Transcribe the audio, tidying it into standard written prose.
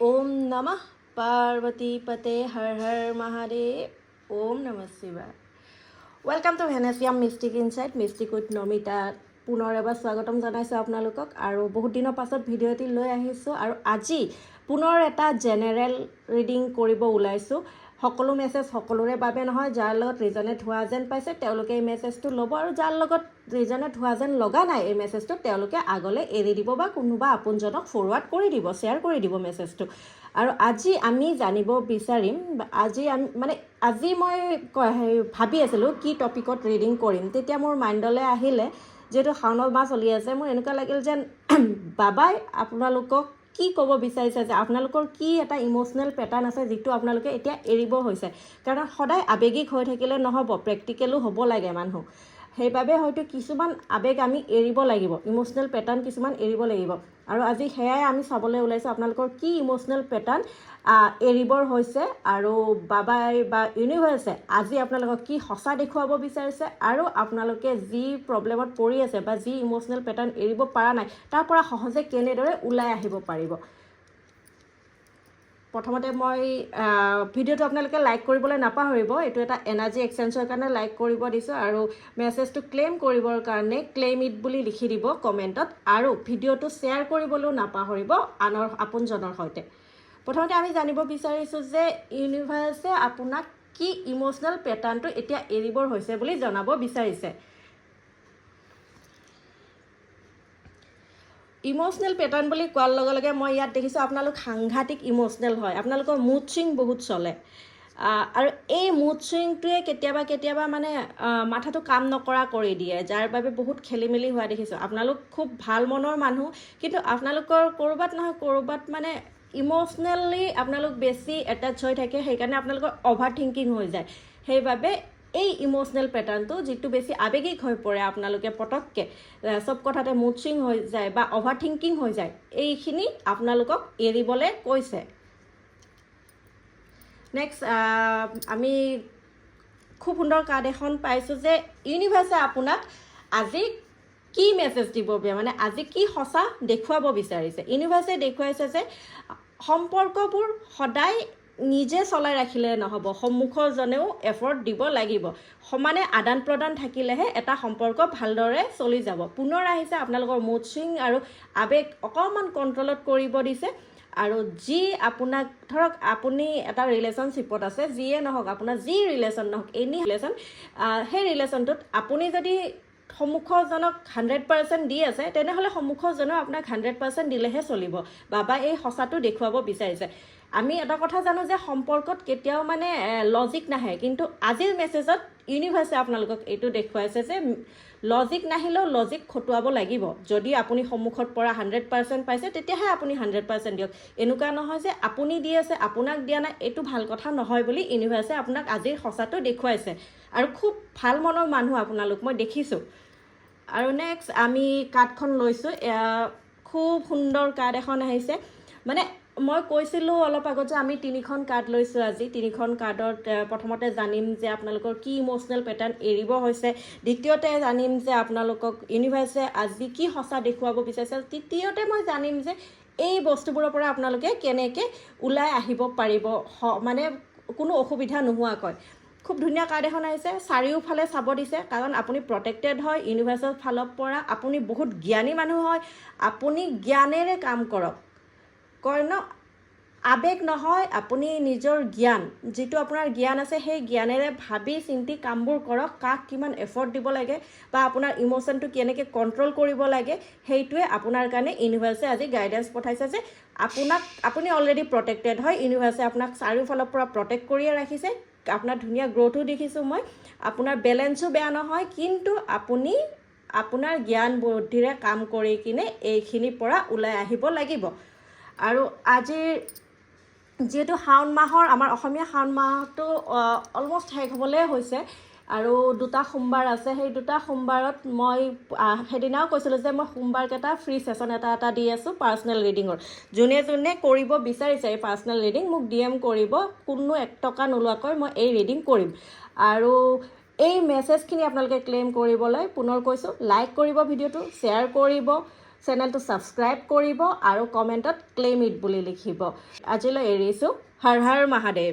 ओम नमः पार्वती पते हर हर महादेव ओम नमः शिवाय वेलकाम टू भेनेसियाम mystic insight mystic with Namita पुনৰ এবাৰ স্বাগতম জনাইছোঁ আপোনালোকক আৰু বহুত দিনৰ পাছত ভিডিঅ' এটি লৈ আহিছোঁ আৰু আজি পুনৰ এটা জেনেৰেল ৰিডিং কৰিব ওলাইছোঁ সকলো মেছেজ সকলোৰে বাবে নহয় যাৰ লগত ৰিজনেট হোৱা যেন পাইছে তেওঁলোকে এই মেছেজটো ল'ব আৰু যাৰ লগত ৰিজনেট হোৱা যেন লগা নাই এই মেছেজটো তেওঁলোকে আগলৈ এৰি দিব বা কোনোবা আপোনজনক ফৰৱাৰ্ড কৰি দিব শ্বেয়াৰ কৰি দিব মেছেজটো আৰু আজি আমি জানিব বিচাৰিম আজি মই ভাবি আছিলোঁ কি টপিকত ৰিডিং কৰিম তেতিয়া মোৰ মাইণ্ডলৈ আহিলে যেহেতু শাওনৰ মাহ চলি আছে মোৰ এনেকুৱা লাগিল যেন বাবাই আপোনালোকক কি ক'ব বিচাৰিছে যে আপোনালোকৰ কি এটা ইমোচনেল পেটাৰ্ণ আছে যিটো আপোনালোকে এতিয়া এৰিব হৈছে কাৰণ সদায় আৱেগিক হৈ থাকিলে নহ'ব প্ৰেক্টিকেলো হ'ব লাগে মানুহ সেইবাবে হয়তো কিছুমান আৱেগ আমি এৰিব লাগিব ইমোচনেল পেটাৰ্ণ কিছুমান এৰিব লাগিব আৰু আজি সেয়াই আমি চাবলৈ ওলাইছোঁ আপোনালোকৰ কি ইমোচনেল পেটাৰ্ণ এৰিবৰ হৈছে আৰু বাবাই বা ইউনিভাৰ্ছে আজি আপোনালোকক কি সঁচা দেখুৱাব বিচাৰিছে আৰু আপোনালোকে যি প্ৰব্লেমত পৰি আছে বা যি ইমোচনেল পেটাৰ্ণ এৰিব পৰা নাই তাৰ পৰা সহজে কেনেদৰে ওলাই আহিব পাৰিব প্ৰথমতে মই ভিডিঅ'টো আপোনালোকে লাইক কৰিবলৈ নাপাহৰিব এইটো এটা এনাৰ্জি এক্সচেঞ্জৰ কাৰণে লাইক কৰিব দিছোঁ আৰু মেছেজটো ক্লেইম কৰিবৰ কাৰণে ক্লেইম ইট বুলি লিখি দিব কমেণ্টত আৰু ভিডিঅ'টো শ্বেয়াৰ কৰিবলৈও নাপাহৰিব আনৰ আপোনজনৰ সৈতে প্ৰথমতে আমি জানিব বিচাৰিছোঁ যে ইউনিভাৰ্ছে আপোনাক কি ইমোচনেল পেটাৰ্ণটো এতিয়া এৰিবৰ হৈছে বুলি জনাব বিচাৰিছে ইমোচনেল পেটাৰ্ণ বুলি কোৱাৰ লগে লগে মই ইয়াত দেখিছোঁ আপোনালোক সাংঘাতিক ইমোচনেল হয় আপোনালোকৰ মুড ছুইং বহুত চলে আৰু এই মুড ছুইংটোৱে কেতিয়াবা মানে মাথাটো কাম নকৰা কৰি দিয়ে যাৰ বাবে বহুত খেলি মেলি হোৱা দেখিছোঁ আপোনালোক খুব ভাল মনৰ মানুহ কিন্তু আপোনালোকৰ ক'ৰবাত নহয় ক'ৰবাত মানে ইমোচনেলি আপোনালোক বেছি এটাচ হৈ থাকে সেইকাৰণে আপোনালোকৰ অভাৰ থিংকিং হৈ যায় সেইবাবে এই ইমোচনেল পেটাৰ্ণটো যিটো বেছি আৱেগিক হৈ পৰে আপোনালোকে পটককৈ চব কথাতে মুড ছুইং হৈ যায় বা অভাৰ থিংকিং হৈ যায় এইখিনি আপোনালোকক এৰিবলৈ কৈছে নেক্সট আমি খুব সুন্দৰ কাৰ্ড এখন পাইছোঁ যে ইউনিভাৰ্ছে আপোনাক আজি কি মেছেজ দিব মানে আজি কি সঁচা দেখুৱাব বিচাৰিছে ইউনিভাৰ্ছে দেখুৱাইছে যে সম্পৰ্কবোৰ সদায় নিজে চলাই ৰাখিলে নহ'ব সন্মুখৰজনেও এফৰ্ট দিব লাগিব সমানে আদান প্ৰদান থাকিলেহে এটা সম্পৰ্ক ভালদৰে চলি যাব পুনৰ আহিছে আপোনালোকৰ মুড ছুইং আৰু আৱেগ অকণমান কণ্ট্ৰলত কৰিব দিছে আৰু যি আপোনাক ধৰক আপুনি এটা ৰিলেশ্যনশ্বিপত আছে যিয়ে নহওক আপোনাৰ যি ৰিলেশ্যন নহওক এনি ৰিলেশ্যন সেই ৰিলেশ্যনটোত আপুনি যদি সন্মুখজনক 100% দি আছে তেনেহ'লে সন্মুখজনেও আপোনাক 100% দিলেহে চলিব বাবা এই সঁচাটো দেখুৱাব বিচাৰিছে আমি এটা কথা জানো যে সম্পৰ্কত কেতিয়াও মানে লজিক নাহে কিন্তু আজিৰ মেছেজত ইউনিভাৰ্ছে আপোনালোকক এইটো দেখুৱাইছে যে লজিক নাহিলেও লজিক খটুৱাব লাগিব যদি আপুনি সন্মুখত পৰা 100% পাইছে তেতিয়াহে আপুনি 100% দিয়ক এনেকুৱা নহয় যে আপুনি দি আছে আপোনাক দিয়া নাই এইটো ভাল কথা নহয় বুলি ইউনিভাৰ্ছে আপোনাক আজিৰ সঁচাটো দেখুৱাইছে আৰু খুব ভাল মনৰ মানুহ আপোনালোক মই দেখিছোঁ আৰু নেক্সট আমি কাৰ্ডখন লৈছোঁ খুব সুন্দৰ কাৰ্ড এখন আহিছে মানে মই কৈছিলোঁ অলপ আগত যে আমি 3খন কাৰ্ড লৈছোঁ আজি 3খন কাৰ্ডত প্ৰথমতে জানিম যে আপোনালোকৰ কি ইমোচনেল পেটাৰ্ণ এৰিব হৈছে দ্বিতীয়তে জানিম যে আপোনালোকক ইউনিভাৰ্ছে আজি কি সঁচা দেখুৱাব বিচাৰিছে তৃতীয়তে মই জানিম যে এই বস্তুবোৰৰ পৰা আপোনালোকে কেনেকৈ ওলাই আহিব পাৰিব মানে কোনো অসুবিধা নোহোৱাকৈ খুব ধুনীয়া কাৰ্ড এখন আহিছে চাৰিওফালে চাব দিছে কাৰণ আপুনি প্ৰটেক্টেড হয় ইউনিভাৰ্ছৰ ফালৰ পৰা আপুনি বহুত জ্ঞানী মানুহ হয় আপুনি জ্ঞানেৰে কাম কৰক কয় ন আৱেগ নহয় আপুনি নিজৰ জ্ঞান যিটো আপোনাৰ জ্ঞান আছে সেই জ্ঞানেৰে ভাবি চিন্তি কামবোৰ কৰক কাক কিমান এফৰ্ট দিব লাগে বা আপোনাৰ ইমোশ্যনটো কেনেকৈ কণ্ট্ৰল কৰিব লাগে সেইটোৱে আপোনাৰ কাৰণে ইউনিভাৰ্ছে আজি গাইডেঞ্চ পঠাইছে যে আপুনি অলৰেডি প্ৰটেক্টেড হয় ইউনিভাৰ্ছে আপোনাক চাৰিওফালৰ পৰা প্ৰটেক্ট কৰিয়ে ৰাখিছে আপোনাৰ ধুনীয়া গ্ৰথো দেখিছোঁ মই আপোনাৰ বেলেঞ্চো বেয়া নহয় কিন্তু আপুনি আপোনাৰ জ্ঞান বুদ্ধিৰে কাম কৰি কিনে এইখিনিৰ পৰা ওলাই আহিব লাগিব আৰু আজিৰ যিহেতু শাওণ মাহৰ আমাৰ অসমীয়া শাওণ মাহটো অলমষ্ট শেষ হ'বলৈ হৈছে আৰু 2টা সোমবাৰ আছে সেই 2টা সোমবাৰত মই সেইদিনাও কৈছিলোঁ যে মই সোমবাৰকেইটা ফ্ৰী ছেশ্যন এটা দি আছোঁ পাৰ্চনেল ৰিডিঙৰ যোনে কৰিব বিচাৰিছে এই পাৰ্চনেল ৰিডিং মোক DM কৰিব কোনো 1 টকা নোলোৱাকৈ মই এই ৰিডিং কৰিম আৰু এই মেছেজখিনি আপোনালোকে ক্লেইম কৰিবলৈ পুনৰ কৈছোঁ লাইক কৰিব ভিডিঅ'টো শ্বেয়াৰ কৰিব চেনেলটো ছাবস্ক্ৰাইব কৰিব আৰু কমেণ্টত ক্লেইম ইট বুলি লিখিব আজিলৈ এৰিছোঁ হৰ হৰ মহাদেৱ